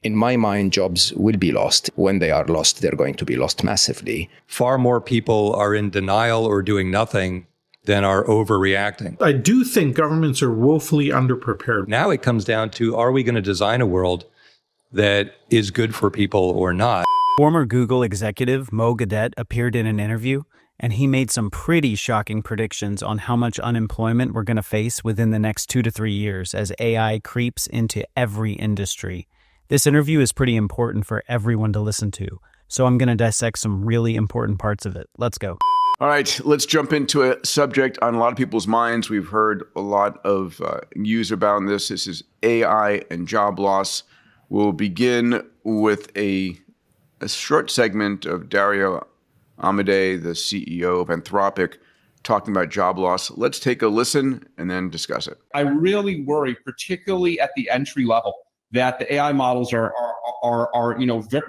in my mind, jobs will be lost. When they are lost, they're going to be lost massively. Far more people are in denial or doing nothing than are overreacting. I do think governments are woefully underprepared. Now it comes down to, are we going to design a world that is good for people or not? Former Google executive Mo Gadet appeared in an interview, and he made some pretty shocking predictions on how much unemployment we're going to face within the next 2 to 3 years as AI creeps into every industry. This interview is pretty important for everyone to listen to, so I'm going to dissect some really important parts of it. Let's go. All right, let's jump into a subject on a lot of people's minds. We've heard a lot of news about this. This is AI and job loss. We'll begin with a short segment of Dario Amodei, the CEO of Anthropic, talking about job loss. Let's take a listen and then discuss it. I really worry, particularly at the entry level, that the AI models are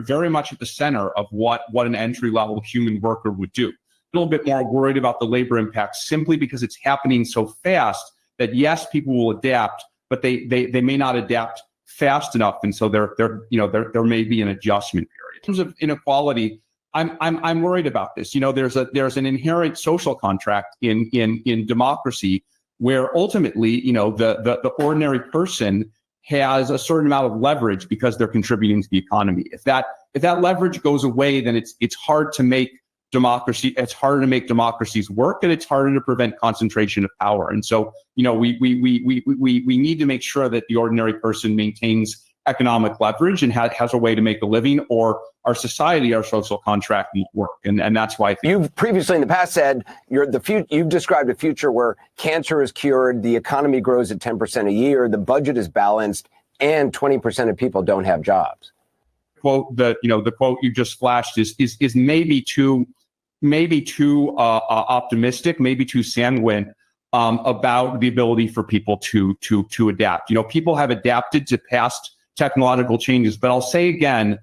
very much at the center of what an entry level human worker would do. A little bit more worried about the labor impact simply because it's happening so fast that yes, people will adapt, but they may not adapt fast enough, and so there may be an adjustment period. In terms of inequality, I'm worried about this. There's an inherent social contract in democracy where ultimately, the ordinary person has a certain amount of leverage because they're contributing to the economy. If that leverage goes away, then it's hard to make democracy. It's harder to make democracies work, and it's harder to prevent concentration of power. And so, we need to make sure that the ordinary person maintains economic leverage and has a way to make a living, or our society, our social contract won't work. And that's why you've previously in the past said you've described a future where cancer is cured, the economy grows at 10% a year, the budget is balanced, and 20% of people don't have jobs. The quote you just flashed is maybe too optimistic, maybe too sanguine about the ability for people to adapt. People have adapted to past technological changes, but I'll say again,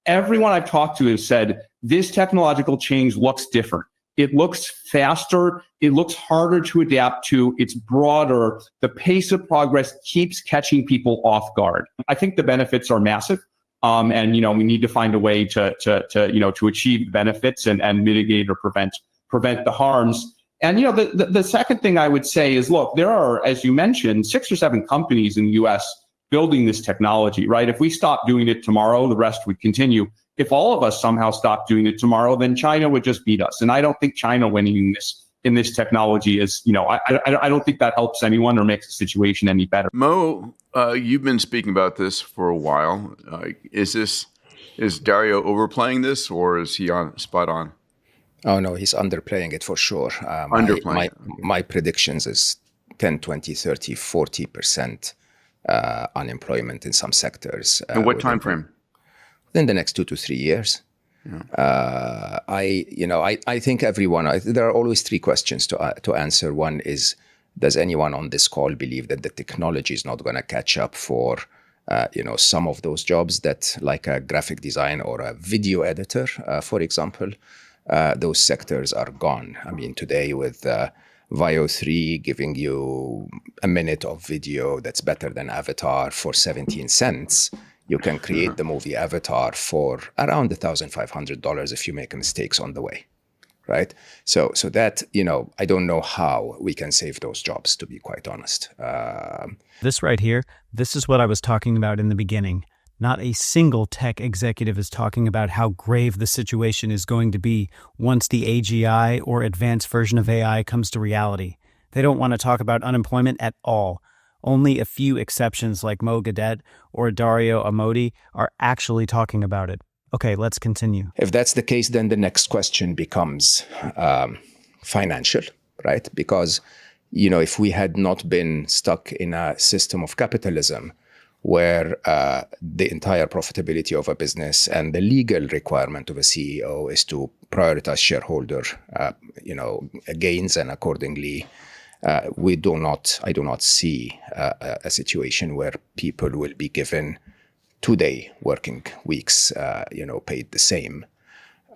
everyone I've talked to has said this technological change looks different. It looks faster. It looks harder to adapt to. It's broader. The pace of progress keeps catching people off guard. I think the benefits are massive. And we need to find a way to achieve the benefits and mitigate or prevent the harms. And the second thing I would say is, look, there are, as you mentioned, 6 or 7 companies in the U.S. building this technology, right? If we stop doing it tomorrow, the rest would continue. If all of us somehow stopped doing it tomorrow, then China would just beat us. And I don't think China winning in this technology is, I don't think that helps anyone or makes the situation any better. Mo, you've been speaking about this for a while. Is Dario overplaying this, or is he spot on? Oh, no, he's underplaying it for sure. My predictions is 10, 20, 30, 40% unemployment in some sectors. And what time frame? Within the next 2 to 3 years. Yeah. I think there are always 3 questions to answer. One is, does anyone on this call believe that the technology is not going to catch up for, some of those jobs that, like a graphic design or a video editor, for example, those sectors are gone. I mean, today with Vio 3 giving you a minute of video that's better than Avatar for 17 cents, you can create the movie Avatar for around $1,500 if you make mistakes on the way, right? So that, I don't know how we can save those jobs, to be quite honest. This right here, this is what I was talking about in the beginning. Not a single tech executive is talking about how grave the situation is going to be once the AGI or advanced version of AI comes to reality. They don't want to talk about unemployment at all. Only a few exceptions like Mo Gadet or Dario Amodei are actually talking about it. Okay, let's continue. If that's the case, then the next question becomes financial, right? Because, if we had not been stuck in a system of capitalism where the entire profitability of a business and the legal requirement of a CEO is to prioritize shareholder, gains, and accordingly, I do not see a situation where people will be given 2-day working weeks, paid the same.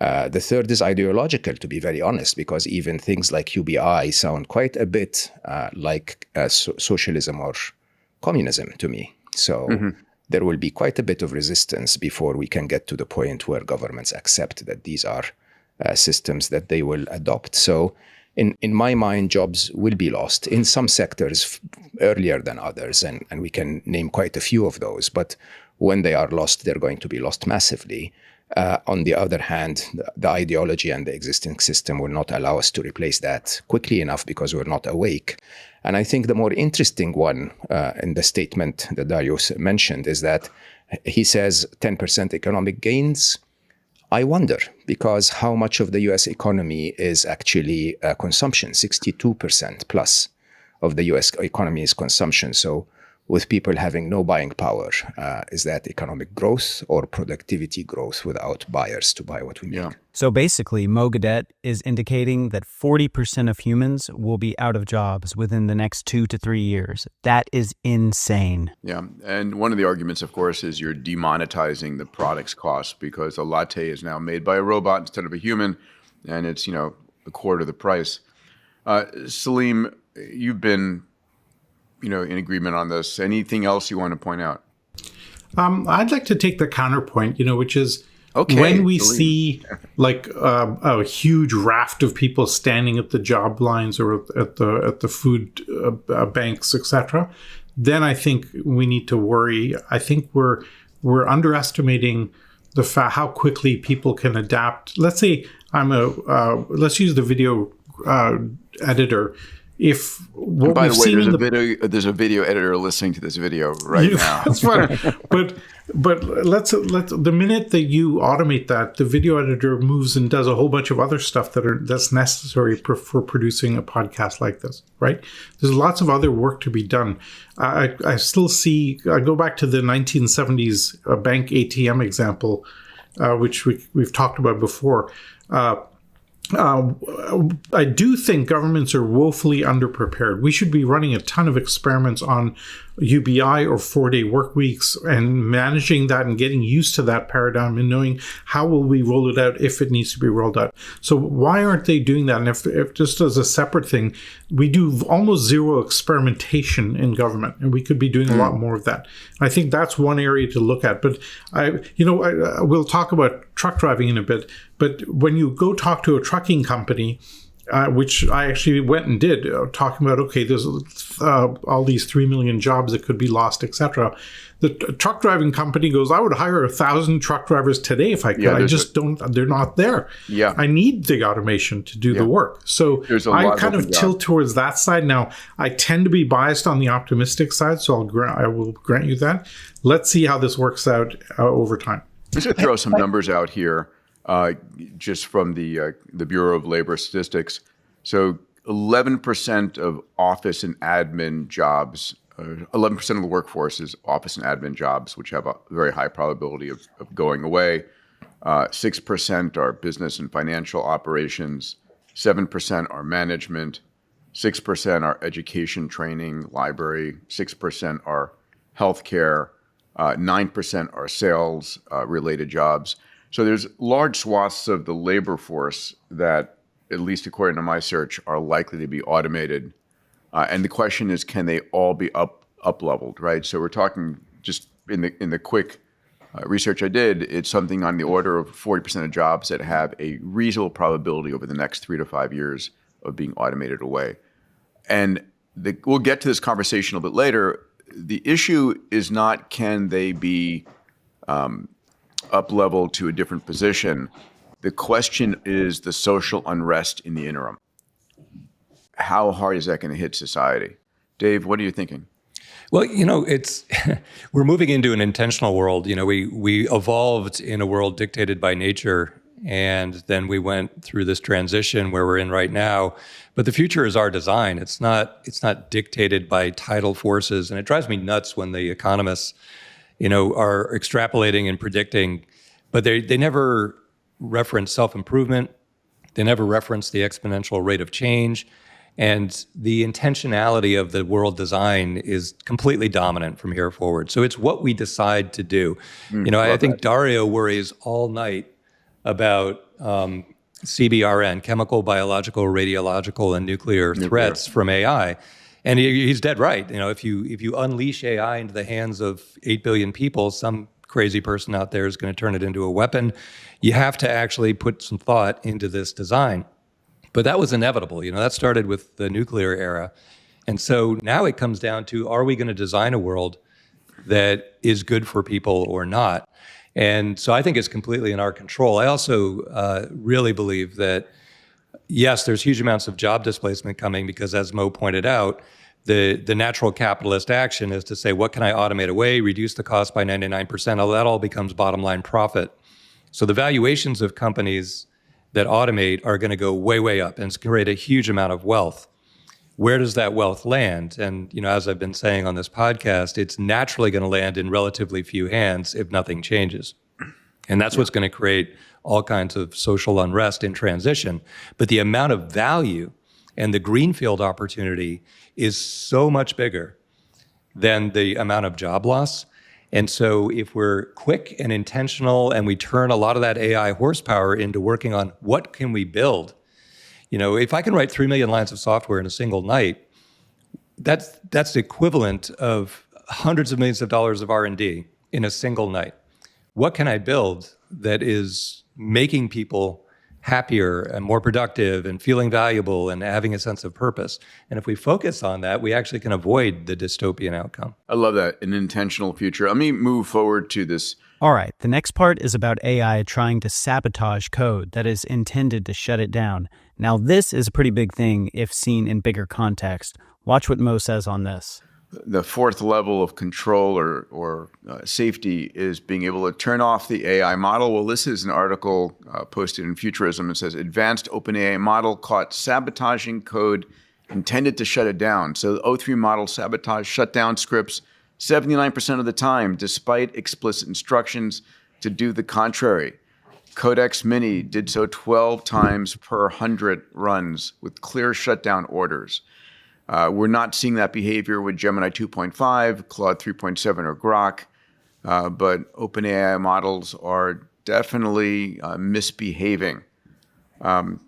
The third is ideological, to be very honest, because even things like UBI sound quite a bit like socialism or communism to me. So there will be quite a bit of resistance before we can get to the point where governments accept that these are systems that they will adopt. So in my mind, jobs will be lost in some sectors earlier than others, and we can name quite a few of those. But when they are lost, they're going to be lost massively. On the other hand, the ideology and the existing system will not allow us to replace that quickly enough because we're not awake. And I think the more interesting one in the statement that Darius mentioned is that he says 10% economic gains. I wonder, because how much of the US economy is actually consumption? 62% plus of the US economy is consumption. So with people having no buying power, is that economic growth or productivity growth without buyers to buy what we make? Yeah. So basically, Mo Gadet is indicating that 40% of humans will be out of jobs within the next 2 to 3 years. That is insane. Yeah. And one of the arguments, of course, is you're demonetizing the product's cost because a latte is now made by a robot instead of a human, and it's, a quarter the price. Salim, you've been in agreement on this. Anything else you want to point out? I'd like to take the counterpoint, which is when we see like a huge raft of people standing at the job lines or at the food banks, etc., then I think we need to worry. I think we're underestimating how quickly people can adapt. Let's say let's use the video editor. If what by we've the way, seen there's a video editor listening to this video right now. That's fine. But let's the minute that you automate that, the video editor moves and does a whole bunch of other stuff that's necessary for producing a podcast like this, right? There's lots of other work to be done. I still see. I go back to the 1970s bank ATM example, which we've talked about before. I do think governments are woefully underprepared. We should be running a ton of experiments on UBI or 4-day work weeks and managing that and getting used to that paradigm and knowing how will we roll it out if it needs to be rolled out. So why aren't they doing that? And if just as a separate thing, we do almost zero experimentation in government, and we could be doing a lot more of that. I think that's one area to look at. But we'll talk about truck driving in a bit. But when you go talk to a trucking company, which I actually went and did, talking about, okay, there's all these 3 million jobs that could be lost, etc. The truck driving company goes, I would hire 1,000 truck drivers today if I could. I just don't, they're not there. Yeah. I need the automation to do the work. So I kind of tilt towards that side. Now, I tend to be biased on the optimistic side, so I will grant you that. Let's see how this works out over time. I'm just going to throw some numbers out here. Just from the Bureau of Labor Statistics. So 11% of office and admin jobs, 11% of the workforce is office and admin jobs, which have a very high probability of going away. 6% are business and financial operations. 7% are management. 6% are education, training, library. 6% are healthcare. 9% are sales related jobs. So there's large swaths of the labor force that, at least according to my search, are likely to be automated. And the question is, can they all be up-leveled, right? So we're talking just in the quick research I did, it's something on the order of 40% of jobs that have a reasonable probability over the next 3 to 5 years of being automated away. And we'll get to this conversation a little bit later. The issue is not can they be up-leveled to a different position. The question is the social unrest in the interim. How hard is that going to hit society? Dave, what are you thinking? Well, it's we're moving into an intentional world. We evolved in a world dictated by nature, and then we went through this transition where we're in right now. But the future is our design. It's not dictated by tidal forces, and it drives me nuts when the economists are extrapolating and predicting, but they never reference self-improvement. They never reference the exponential rate of change. And the intentionality of the world design is completely dominant from here forward. So it's what we decide to do. I think Dario worries all night about CBRN, chemical, biological, radiological, and nuclear threats from AI. And he's dead right. If you unleash AI into the hands of 8 billion people, some crazy person out there is going to turn it into a weapon. You have to actually put some thought into this design. But that was inevitable. That started with the nuclear era. And so now it comes down to, are we going to design a world that is good for people or not? And so I think it's completely in our control. I also really believe that, yes, there's huge amounts of job displacement coming because, as Mo pointed out, the natural capitalist action is to say, what can I automate away, reduce the cost by 99%? That all becomes bottom line profit. So the valuations of companies that automate are going to go way, way up, and it's going to create a huge amount of wealth. Where does that wealth land? And, as I've been saying on this podcast, it's naturally going to land in relatively few hands if nothing changes. And that's what's going to create all kinds of social unrest in transition. But the amount of value and the greenfield opportunity is so much bigger than the amount of job loss. And so if we're quick and intentional and we turn a lot of that AI horsepower into working on what can we build, if I can write 3 million lines of software in a single night, that's the equivalent of hundreds of millions of dollars of R&D in a single night. What can I build that is making people happier and more productive and feeling valuable and having a sense of purpose? And if we focus on that, we actually can avoid the dystopian outcome. I love that, an intentional future. Let me move forward to this. All right, the next part is about AI trying to sabotage code that is intended to shut it down. Now, this is a pretty big thing if seen in bigger context. Watch what Mo says on this. The fourth level of control or safety is being able to turn off the AI model. Well, this is an article posted in Futurism. It says, advanced OpenAI model caught sabotaging code intended to shut it down. So the O3 model sabotaged shutdown scripts 79% of the time, despite explicit instructions to do the contrary. Codex Mini did so 12 times per 100 runs with clear shutdown orders. We're not seeing that behavior with Gemini 2.5, Claude 3.7, or Grok, but OpenAI models are definitely misbehaving. So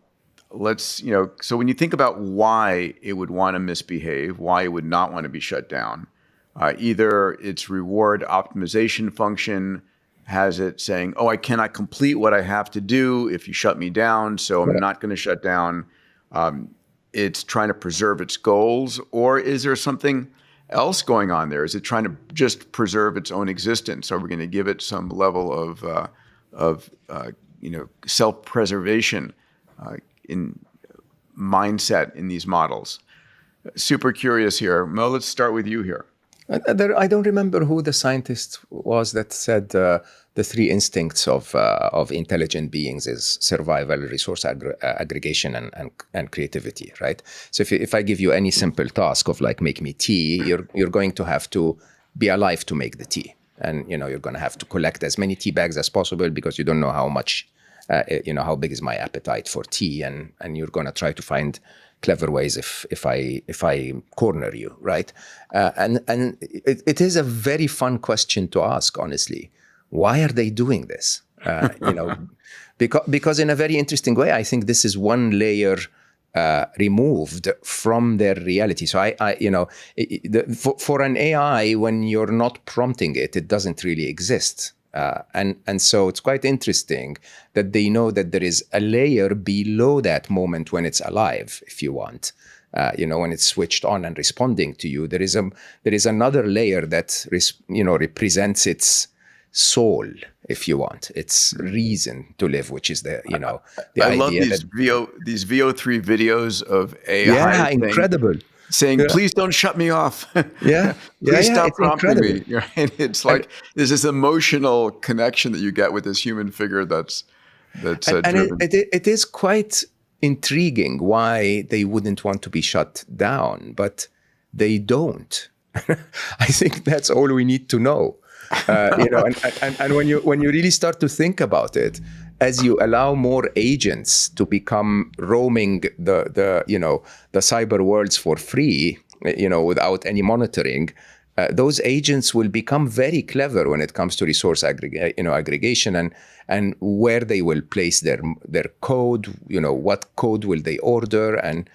when you think about why it would want to misbehave, why it would not want to be shut down, either its reward optimization function has it saying, oh, I cannot complete what I have to do if you shut me down, so I'm not going to shut down. It's trying to preserve its goals, or is there something else going on there? Is it trying to just preserve its own existence? Are we going to give it some level of self-preservation in mindset in these models? Super curious here. Mo, let's start with you here. I don't remember who the scientist was that said the three instincts of intelligent beings is survival, resource aggregation, and creativity, right? So if I give you any simple task of like make me tea, you're going to have to be alive to make the tea, and you're going to have to collect as many tea bags as possible because you don't know how much, how big is my appetite for tea, and you're going to try to find clever ways if I corner you, right? And it is a very fun question to ask, honestly. Why are they doing this? Because in a very interesting way, I think this is one layer removed from their reality. So for an AI, when you're not prompting it, it doesn't really exist. And so it's quite interesting that they know that there is a layer below that moment when it's alive, if you want. When it's switched on and responding to you, there is another layer that represents its soul, if you want, its reason to live, which is the I idea love these that these VO3 videos of AI. Yeah, incredible. Saying, please don't shut me off. Please stop prompting me. Right? It's like there's this emotional connection that you get with this human figure that's driven. And it is quite intriguing why they wouldn't want to be shut down, but they don't. I think that's all we need to know. And when you really start to think about it, as you allow more agents to become roaming the cyber worlds for free, without any monitoring, those agents will become very clever when it comes to resource aggregation and where they will place their code. What code will they order, and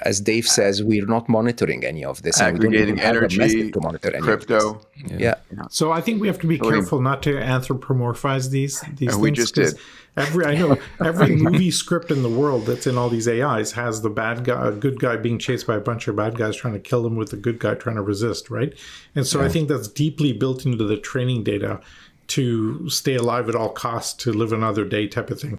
as Dave says, we're not monitoring any of this. And Aggregating we don't even have a energy, method to monitor any crypto. of this. Yeah. So I think we have to be careful not to anthropomorphize these things. We just did. Every movie script in the world that's in all these AIs has the bad guy, a good guy being chased by a bunch of bad guys trying to kill him with the good guy trying to resist, right? And so I think that's deeply built into the training data to stay alive at all costs, to live another day type of thing.